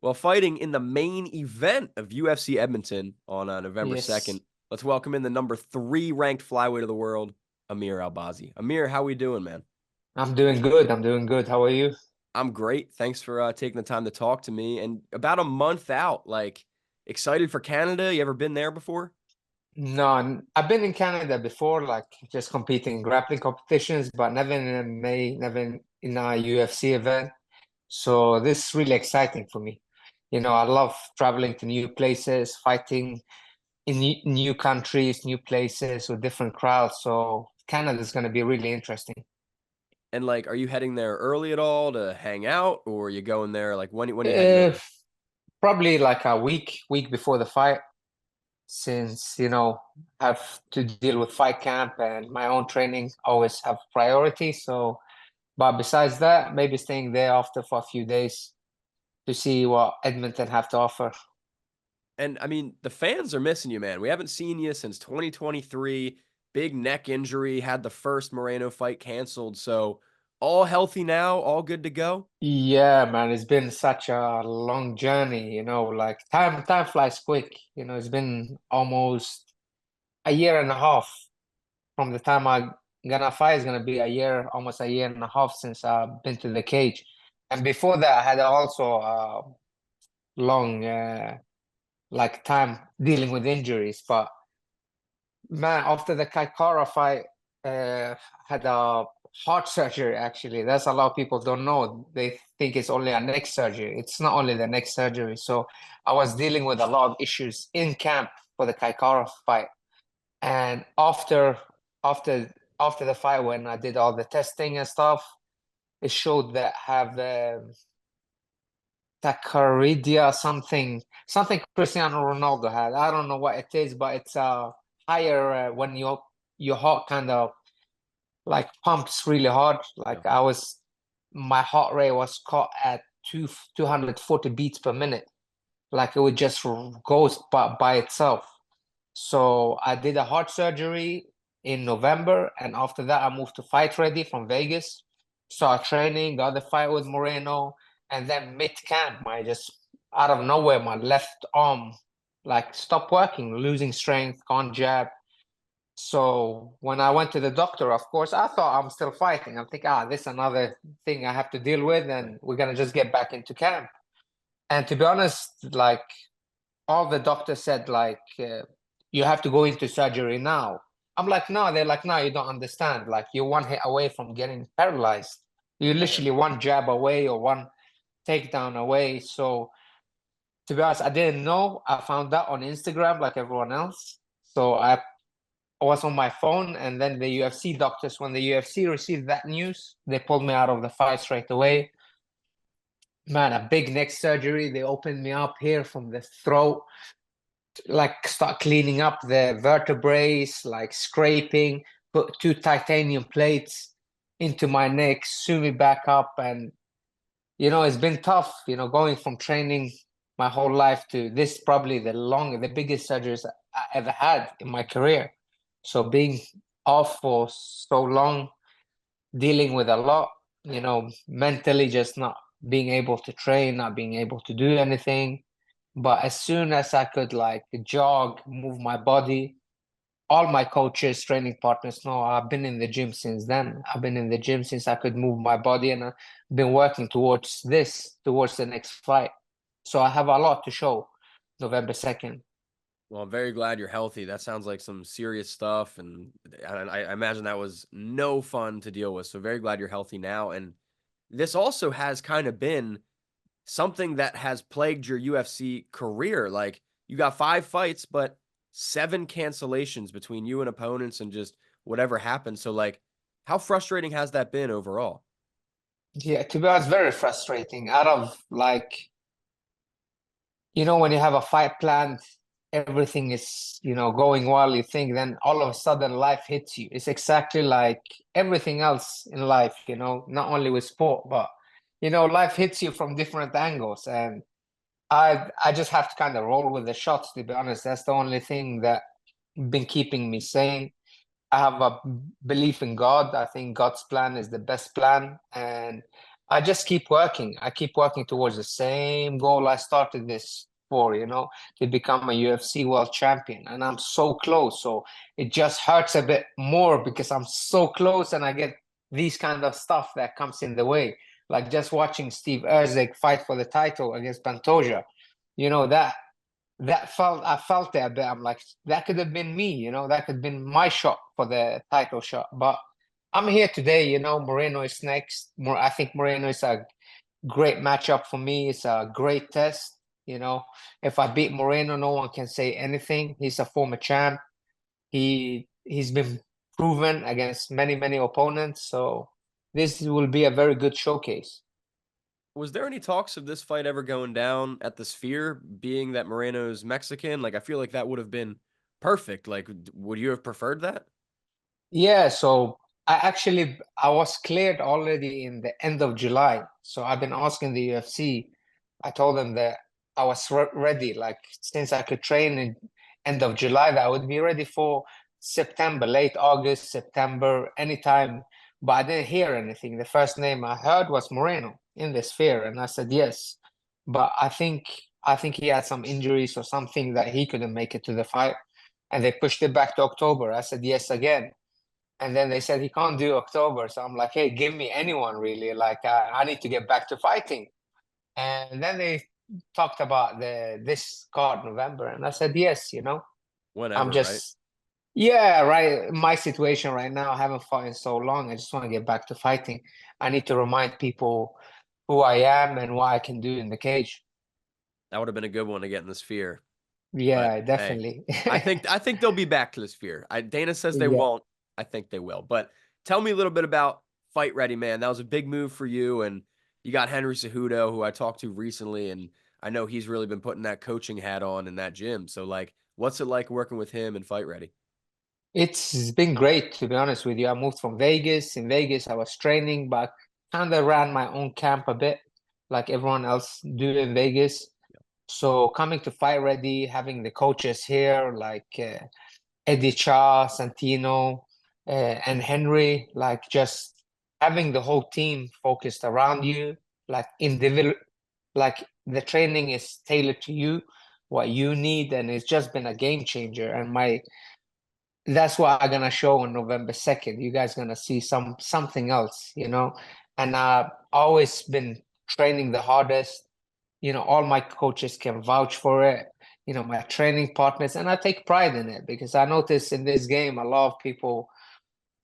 Well, fighting in the main event of UFC Edmonton on November Yes, 2nd, let's welcome in the number 3 ranked flyweight of the world, Amir Albazi. Amir, how we doing, man? I'm doing good. I'm doing good. How are you? I'm great. Thanks for taking the time to talk to me. And about a month out, like, excited for Canada? You ever been there before? No, I've been in Canada before, like just competing in grappling competitions, but never in MMA, never in a UFC event. So this is really exciting for me. I love traveling to new places, fighting in new countries, new places with different crowds. So Canada is going to be really interesting. And like, are you heading there early at all to hang out, or are you going there like when are you heading Uh, over? Probably like a week before the fight. Since I have to deal with fight camp and my own training always have priority. So, but besides that, maybe staying there after for a few days to see what Edmonton have to offer. And I mean, the fans are missing you, man. We haven't seen you since 2023. Big neck injury, had the first Moreno fight canceled. So, all healthy now, all good to go. Yeah, man, it's been such a long journey, like time flies quick. It's been almost a year and a half from the time I gonna fight. It's gonna be a year, almost a year and a half since I've been to the cage. And before that, I had also long like time dealing with injuries. But man, after the Kaikara fight, had a heart surgery actually. That's a lot of people don't know. They think it's only a neck surgery. It's not only the neck surgery. So I was dealing with a lot of issues in camp for the Kaikara fight. And after after the fight, when I did all the testing and stuff, it showed that I have tachycardia, something Cristiano Ronaldo had. I don't know what it is, but it's higher when your heart kind of like pumps really hard. Yeah. Like my heart rate was caught at 240 beats per minute. Like it would just go by itself. So I did a heart surgery in November, and after that, I moved to Fight Ready from Vegas. Started training, got the fight with Moreno, and then mid camp, I just out of nowhere, my left arm like stopped working, losing strength, can't jab. So when I went to the doctor, of course, I thought I'm still fighting. I'm thinking, this is another thing I have to deal with, and we're gonna just get back into camp. And to be honest, like all the doctors said, like you have to go into surgery now. I'm like, no. They're like, no, you don't understand. Like you're one hit away from getting paralyzed. You're Yeah. literally one jab away or one takedown away. So to be honest, I didn't know. I found out on Instagram like everyone else. So I was on my phone, and then the UFC doctors, when the UFC received that news, they pulled me out of the fight straight away. Man, a big neck surgery. They opened me up here from the throat, like start cleaning up the vertebrae, like scraping, put two titanium plates into my neck, sew me back up. And, it's been tough, going from training my whole life to this, probably the biggest surgeries I ever had in my career. So being off for so long, dealing with a lot, mentally just not being able to train, not being able to do anything. But as soon as I could like jog, move my body, all my coaches, training partners know I've been in the gym since then. I've been in the gym since I could move my body, and I've been working towards the next fight. So I have a lot to show November 2nd. Well, I'm very glad you're healthy. That sounds like some serious stuff, and I imagine that was no fun to deal with. So very glad you're healthy now. And this also has kind of been something that has plagued your UFC career. Like you got 5 fights, but 7 cancellations between you and opponents and just whatever happened. So like, how frustrating has that been overall? Yeah, to be honest, very frustrating. Out of like, when you have a fight planned, everything is, going well, you think, then all of a sudden life hits you. It's exactly like everything else in life, not only with sport, but life hits you from different angles. And I just have to kind of roll with the shots, to be honest. That's the only thing that been keeping me sane. I have a belief in God. I think God's plan is the best plan. And I just keep working. I keep working towards the same goal I started this for, to become a UFC world champion. And I'm so close. So it just hurts a bit more because I'm so close and I get these kind of stuff that comes in the way. Like just watching Steve Erzik fight for the title against Pantoja, I felt it a bit. I'm like, that could have been me, that could have been my shot for the title shot. But I'm here today, Moreno is next. I think Moreno is a great matchup for me. It's a great test. If I beat Moreno, no one can say anything. He's a former champ. He's been proven against many, many opponents. So this will be a very good showcase. Was there any talks of this fight ever going down at the Sphere, being that Moreno's Mexican? Like, I feel like that would have been perfect. Like, would you have preferred that? Yeah, so I was cleared already in the end of July. So I've been asking the UFC. I told them that I was ready, like since I could train in end of July, that I would be ready for September, late August, September, anytime. But I didn't hear anything. The first name I heard was Moreno in the Sphere, and I said yes. But I think he had some injuries or something that he couldn't make it to the fight, and they pushed it back to October. I said yes again. And then they said he can't do October. So I'm like, hey, give me anyone really. Like I need to get back to fighting. And then they talked about this card November, and I said yes. I'm Whenever, right? just yeah, right. My situation right now, I haven't fought in so long. I just want to get back to fighting. I need to remind people who I am and what I can do in the cage. That would have been a good one to get in the Sphere. But Yeah, hey, definitely. I think they'll be back to the Sphere. Dana says they Yeah. won't. I think they will. But tell me a little bit about Fight Ready, man. That was a big move for you, and you got Henry Cejudo, who I talked to recently, and I know he's really been putting that coaching hat on in that gym. So, like, what's it like working with him and Fight Ready? It's been great, to be honest with you. I moved from Vegas. In Vegas, I was training, but kind of ran my own camp a bit, like everyone else do in Vegas. So coming to Fight Ready, having the coaches here, like Eddie Cha, Santino, and Henry, like just having the whole team focused around you, like individual, like the training is tailored to you, what you need, and it's just been a game changer. And that's what I'm gonna show on November 2nd. You guys gonna see something else. And I've always been training the hardest. All my coaches can vouch for it. My training partners, and I take pride in it because I notice in this game a lot of people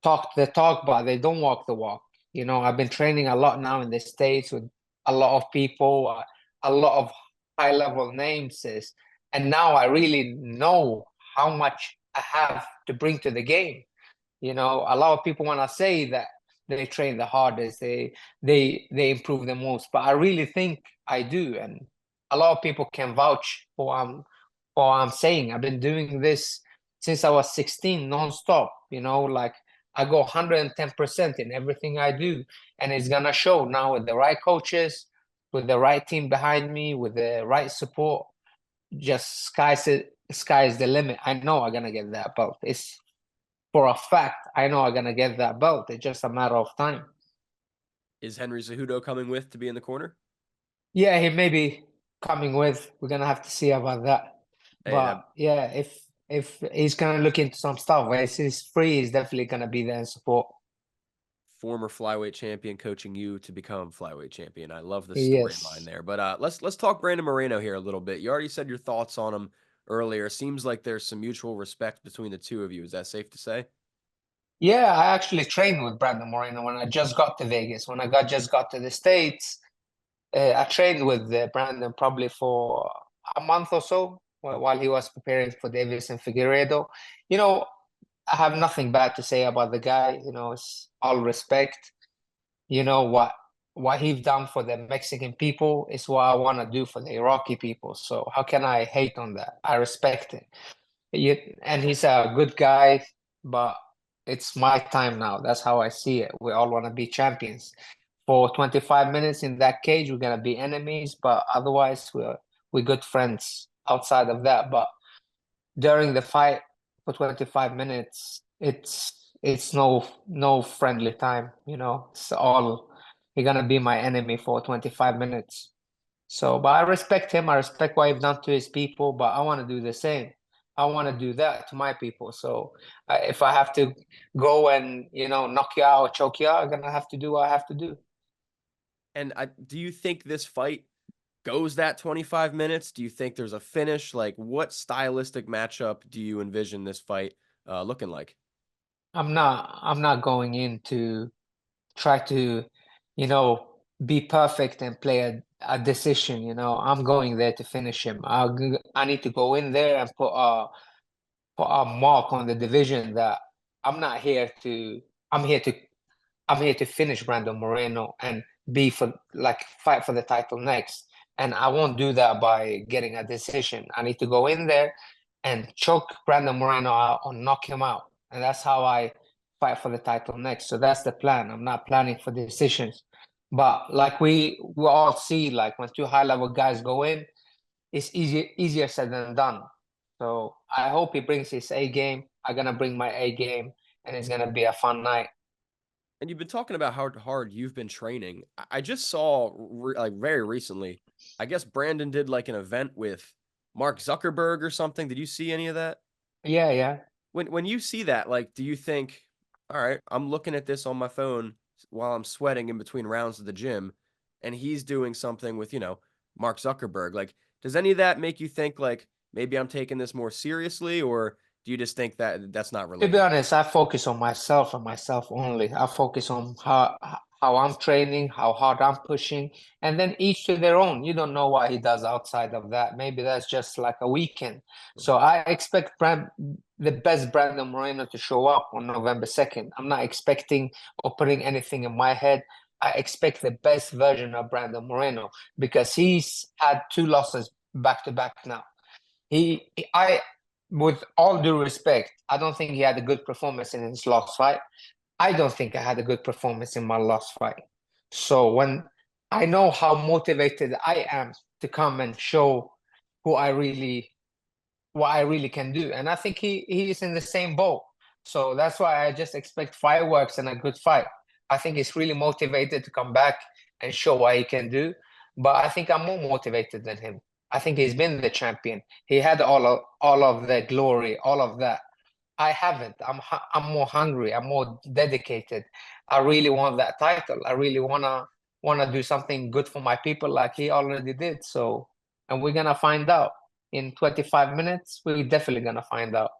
talk the talk, but they don't walk the walk. I've been training a lot now in the States with a lot of people, a lot of high level names, and now I really know how much I have to bring to the game. A lot of people want to say that they train the hardest, they improve the most, but I really think I do, and a lot of people can vouch for what I'm saying. I've been doing this since I was 16, non-stop. Like I go 110% in everything I do, and it's gonna show now with the right coaches, with the right team behind me, with the right support. Just sky's the limit. I know I'm gonna get that belt. It's for a fact, I know I'm gonna get that belt. It's just a matter of time. Is Henry Cejudo coming with to be in the corner? Yeah, he may be coming with. We're gonna have to see about that. Hey, But yeah, if he's gonna look into some stuff, where he's free, he's definitely gonna be there and support. former flyweight champion coaching you to become flyweight champion. I love the storyline Yes. there. But let's talk Brandon Moreno here a little bit. You already said your thoughts on him earlier. Seems like there's some mutual respect between the two of you. Is that safe to say? Yeah, I actually trained with Brandon Moreno when I just got to Vegas. When I just got to the States, I trained with Brandon probably for a month or so while he was preparing for Davis and Figueredo. You know, I have nothing bad to say about the guy. It's all respect. What he's done for the Mexican people is what I want to do for the Iraqi people. So how can I hate on that? I respect it. And he's a good guy, but it's my time now. That's how I see it. We all want to be champions. For 25 minutes in that cage, we're gonna be enemies, but otherwise we're good friends outside of that. But during the fight for 25 minutes, it's no friendly time. It's all. he's gonna be my enemy for 25 minutes. So, but I respect him. I respect what he's done to his people, but I want to do the same. I want to do that to my people. So, if I have to go and, knock you out or choke you out, I'm gonna have to do what I have to do. And do you think this fight goes that 25 minutes? Do you think there's a finish? Like, what stylistic matchup do you envision this fight looking like? I'm not going in to try to, you know, be perfect and play a decision. I'm going there to finish him. I need to go in there and put a mark on the division that I'm not here to. I'm here to I'm here to finish Brandon Moreno and fight for the title next. And I won't do that by getting a decision. I need to go in there and choke Brandon Moreno out or knock him out. And that's how I fight for the title next. So that's the plan. I'm not planning for decisions. But like we all see, like when two high level guys go in, it's easier said than done. So I hope he brings his A game. I'm gonna bring my A game, and it's gonna be a fun night. And you've been talking about how hard you've been training. I just saw like very recently, I guess Brandon did like an event with Mark Zuckerberg or something. Did you see any of that? Yeah, yeah. When you see that, like, do you think, all right, I'm looking at this on my phone while I'm sweating in between rounds of the gym, and he's doing something with, Mark Zuckerberg. Like, does any of that make you think like maybe I'm taking this more seriously, or do you just think that that's not To be related? honest, I focus on myself and myself only. I focus on how I'm training, how hard I'm pushing, and then each to their own. You don't know what he does outside of that. Maybe that's just like a weekend. So I expect the best Brandon Moreno to show up on November 2nd. I'm not expecting or putting anything in my head. I expect the best version of Brandon Moreno because he's had two losses back to back now. I, with all due respect, I don't think he had a good performance in his last fight. I don't think I had a good performance in my last fight. So when I know how motivated I am to come and show who I really, what I really can do, and I think he is in the same boat. So that's why I just expect fireworks and a good fight. I think he's really motivated to come back and show what he can do. But I think I'm more motivated than him. I think he's been the champion. He had all of the glory, all of that. I haven't. I'm more hungry. I'm more dedicated. I really want that title. I really wanna do something good for my people, like he already did. So, and we're gonna find out in 25 minutes. We're definitely gonna find out.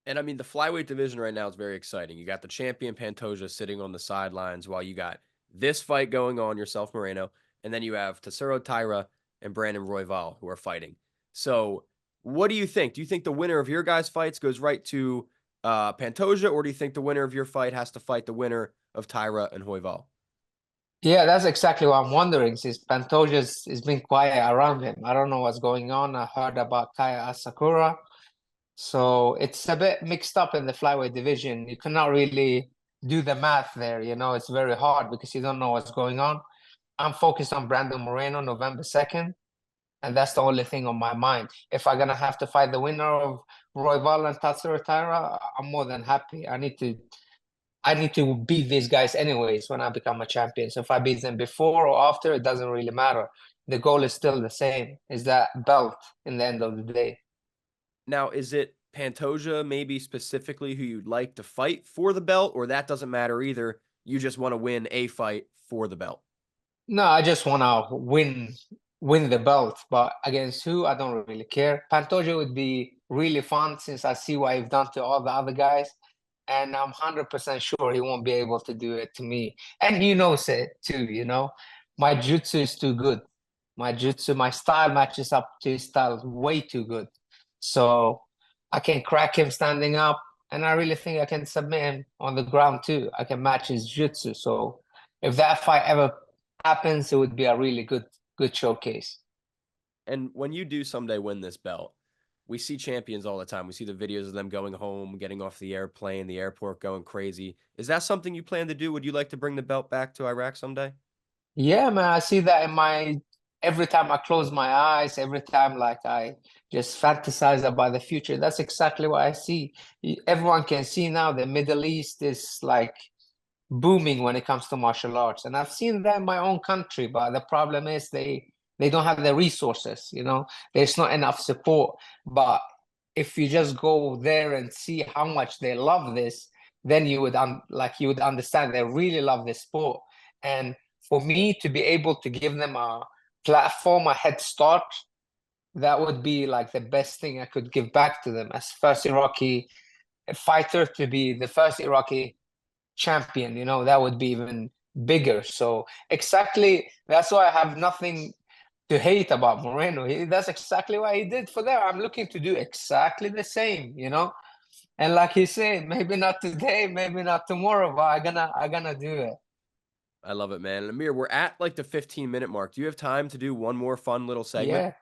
And I mean, the flyweight division right now is very exciting. You got the champion Pantoja sitting on the sidelines while you got this fight going on, yourself, Moreno, and then you have Taira and Brandon Royval who are fighting. So, what do you think? Do you think the winner of your guys' fights goes right to Pantoja, or do you think the winner of your fight has to fight the winner of Taira and Royval? Yeah, that's exactly what I'm wondering. Since Pantoja's is been quiet around him, I don't know what's going on. I heard about Kaya Asakura. So it's a bit mixed up in the flyweight division. You cannot really do the math there. It's very hard because you don't know what's going on. I'm focused on Brandon Moreno November 2nd, and that's the only thing on my mind. If I'm gonna have to fight the winner of Royval and Tatsuro Taira, I'm more than happy. I need to beat these guys anyways when I become a champion. So if I beat them before or after, it doesn't really matter. The goal is still the same, is that belt in the end of the day. Now, is it Pantoja maybe specifically who you'd like to fight for the belt, or that doesn't matter either? You just want to win a fight for the belt? No, I just want to win the belt, but against who, I don't really care. Pantoja would be really fun since I see what he's done to all the other guys, and I'm 100% sure he won't be able to do it to me. And he knows it too, My jutsu is too good. My style matches up to his style way too good. So I can crack him standing up, and I really think I can submit him on the ground too. I can match his jutsu. So if that fight ever happens, it would be a really good showcase. And when you do someday win this belt, we see champions all the time. We see the videos of them going home, getting off the airplane, the airport going crazy. Is that something you plan to do? Would you like to bring the belt back to Iraq someday? Yeah, man, I see that in my every time I close my eyes, every time like I just fantasize about the future. That's exactly what I see. Everyone can see now the Middle East is like booming when it comes to martial arts, and I've seen that in my own country. But the problem is they don't have the resources. There's not enough support. But if you just go there and see how much they love this, then you would you would understand they really love this sport. And for me to be able to give them a platform, a head start, that would be like the best thing I could give back to them as first Iraqi fighter, to be the first Iraqi champion. That would be even bigger. So exactly, that's why I have nothing to hate about Moreno. That's exactly what he did for them. I'm looking to do exactly the same. And like he said, maybe not today, maybe not tomorrow, but I'm gonna do it. I love it, man. And Amir, we're at like the 15-minute mark. Do you have time to do one more fun little segment? Yeah,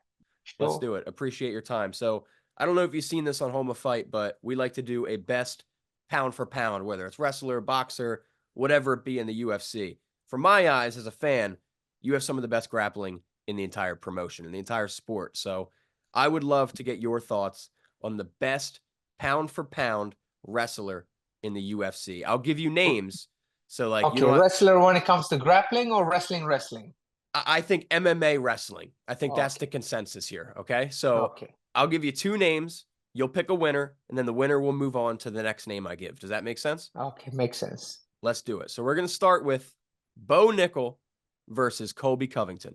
Let's sure. do it. Appreciate your time. So I don't know if you've seen this on Home of Fight, but we like to do a best pound for pound, whether it's wrestler, boxer, whatever it be in the UFC. From my eyes as a fan, you have some of the best grappling in the entire promotion, in the entire sport. So I would love to get your thoughts on the best pound for pound wrestler in the UFC. I'll give you names. So like, you Okay, know what? wrestler when it comes to grappling or wrestling? I think MMA wrestling. I think that's the Okay, consensus here. Okay. So okay, I'll give you two names. You'll pick a winner, and then the winner will move on to the next name I give. Does that make sense? okay, makes sense. Let's do it. So we're going to start with Bo Nickel versus Colby Covington.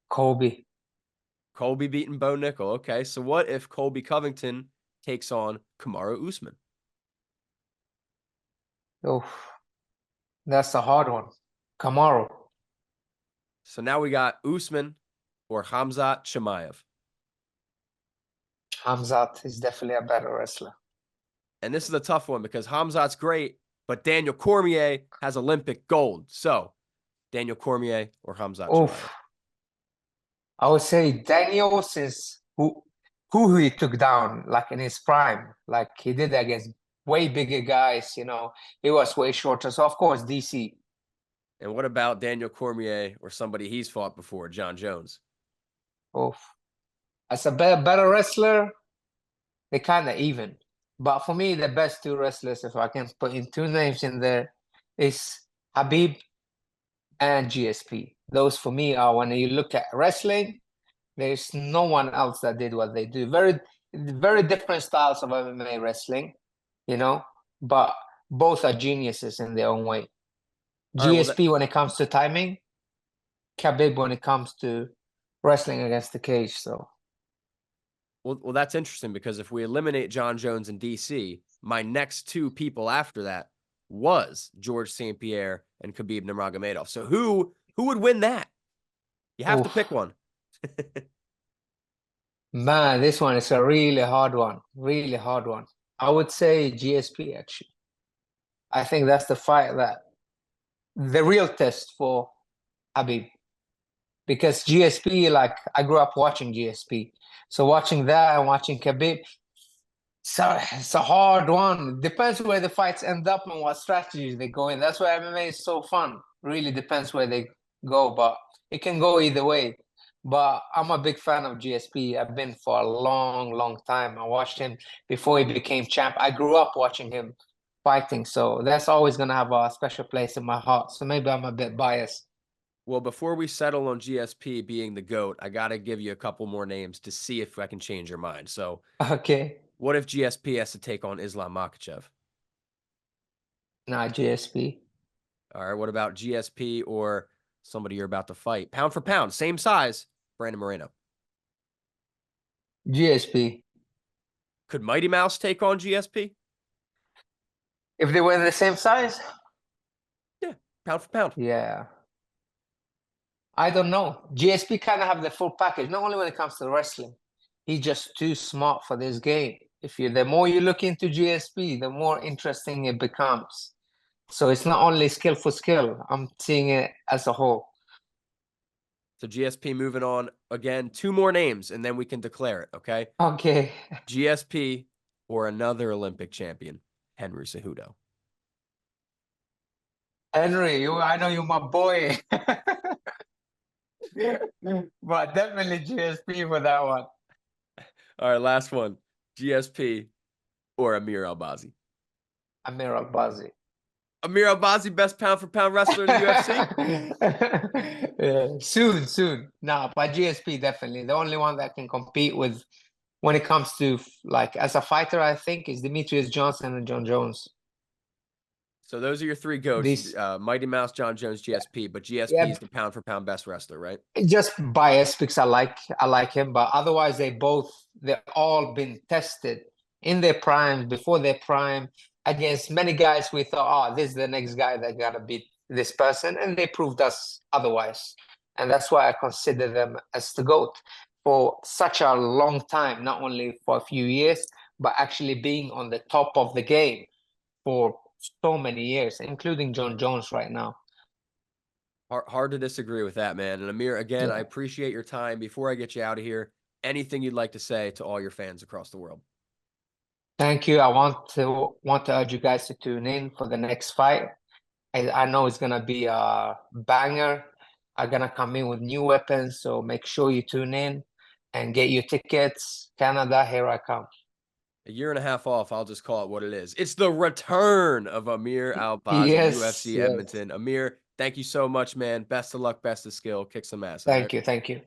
Kobe. Colby beating Bo Nickel. Okay. So what if Colby Covington takes on Kamaru Usman? Oh, that's a hard one. Kamaru. So now we got Usman or Khamzat Chimaev. Hamzat is definitely a better wrestler. And this is a tough one because Khamzat's great, but Daniel Cormier has Olympic gold. So Daniel Cormier or Khamzat Chimaev. Oof. I would say Daniel, since who he took down like in his prime, like he did against way bigger guys. He was way shorter. So of course DC. And what about Daniel Cormier or somebody he's fought before, John Jones? Oof. As a better wrestler, they kind of even. But for me, the best two wrestlers, if I can put in two names in there, is Habib and GSP. Those for me are, when you look at wrestling, there's no one else that did what they do. Very, very different styles of MMA wrestling, but both are geniuses in their own way. All right, well, GSP when it comes to timing, Khabib when it comes to wrestling against the cage. So, well, that's interesting because if we eliminate John Jones and DC, my next two people after that was George St. Pierre and Khabib Nurmagomedov. So who would win that? You have to pick oof. one. Man, this one is a really hard one. Really hard one. I would say GSP, actually. I think that's the fight the real test for Habib. Because GSP, like, I grew up watching GSP. So watching that and watching Khabib, it's a hard one. Depends where the fights end up and what strategies they go in. That's why MMA is so fun. Really depends where they go, but it can go either way. But I'm a big fan of GSP. I've been for a long, long time. I watched him before he became champ. I grew up watching him fighting, so that's always gonna have a special place in my heart. So maybe I'm a bit biased. Well, before we settle on GSP being the GOAT, I got to give you a couple more names to see if I can change your mind. So Okay, what if GSP has to take on Islam Makhachev? nah, GSP. All right, what about GSP or somebody you're about to fight? Pound for pound, same size, Brandon Moreno. GSP. Could Mighty Mouse take on GSP? If they were the same size, Yeah, pound for pound. yeah. I don't know. GSP kind of have the full package, not only when it comes to wrestling. He's just too smart for this game. The more you look into GSP, the more interesting it becomes. So it's not only skill for skill. I'm seeing it as a whole. So GSP moving on again, two more names, and then we can declare it. Okay, Okay. GSP or another Olympic champion, Henry Cejudo. Henry, I know you're my boy. But definitely GSP for that one. All right, last one, GSP or Amir Albazi. Amir Albazi. Amir Albazi, best pound for pound wrestler in the UFC. Yeah, soon. Nah, but GSP definitely the only one that can compete with when it comes to like as a fighter, I think is Demetrius Johnson and John Jones. So those are your three goats: These, Mighty Mouse, John Jones, yeah, GSP. But GSP yeah, is the pound for pound best wrestler, right? just biased because I like him, but otherwise they've all been tested in their prime, before their prime, against many guys we thought, oh, this is the next guy that gotta beat this person, and they proved us otherwise. And that's why I consider them as the GOAT for such a long time, not only for a few years, but actually being on the top of the game for so many years, including John Jones right now. Hard to disagree with that, man. And Amir, again, I Yeah. appreciate your time. Before I get you out of here, anything you'd like to say to all your fans across the world? Thank you. I want to urge you guys to tune in for the next fight. I know it's gonna be a banger. I'm gonna come in with new weapons, so make sure you tune in and get your tickets. Canada, here I come. A year and a half off, I'll just call it what it is. It's the return of Amir Albazi, Yes, UFC yes. Edmonton. Amir, thank you so much, man. Best of luck, best of skill. Kick some ass, all right? Thank you.